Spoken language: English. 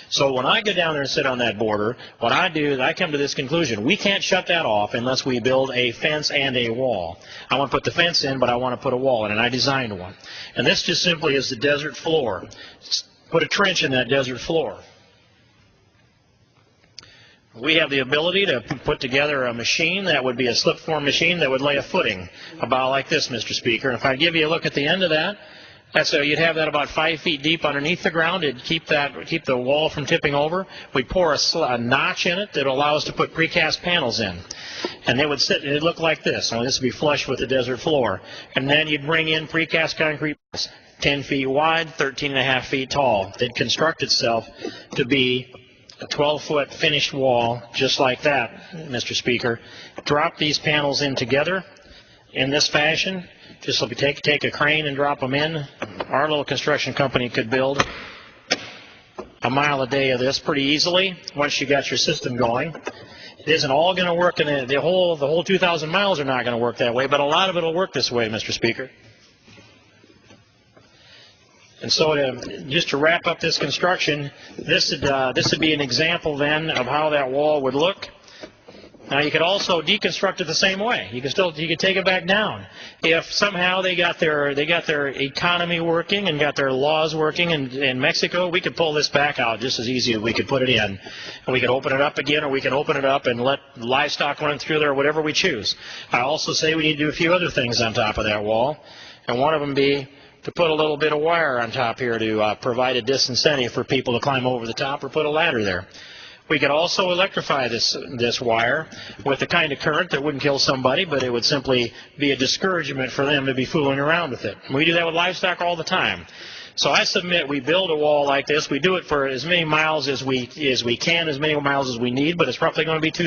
So when I go down there and sit on that border, what I do is I come to this conclusion. We can't shut that off unless we build a fence and a wall. I want to put the fence in, but I want to put a wall in, and I designed one. And this just simply is the desert floor. Put a trench in that desert floor. We have the ability to put together a machine that would be a slip-form machine that would lay a footing about like this, Mr. Speaker. And if I give you a look at the end of that, you'd have that about 5 feet deep underneath the ground. It'd keep the wall from tipping over. We'd pour a notch in it that would allow us to put precast panels in. And they would sit, and it'd look like this. Only this would be flush with the desert floor. And then you'd bring in precast concrete 10 feet wide, 13.5 feet tall. It'd construct itself to be a 12-foot finished wall just like that, Mr. Speaker. Drop these panels in together in this fashion. Just so we take a crane and drop them in. Our little construction company could build a mile a day of this pretty easily once you got your system going. It isn't all going to work, and the whole 2,000 miles are not going to work that way, but a lot of it will work this way, Mr. Speaker. And so just to wrap up this construction, this would be an example then of how that wall would look. Now you could also deconstruct it the same way. You could take it back down. If somehow they got their economy working and got their laws working in Mexico, we could pull this back out just as easy as we could put it in. And we could open it up again, or we could open it up and let livestock run through there, whatever we choose. I also say we need to do a few other things on top of that wall, and one of them be to put a little bit of wire on top here to provide a disincentive for people to climb over the top, or put a ladder there. We could also electrify this wire with the kind of current that wouldn't kill somebody, but it would simply be a discouragement for them to be fooling around with it. We do that with livestock all the time. So I submit we build a wall like this. We do it for as many miles as we can, as many miles as we need, but it's roughly going to be 2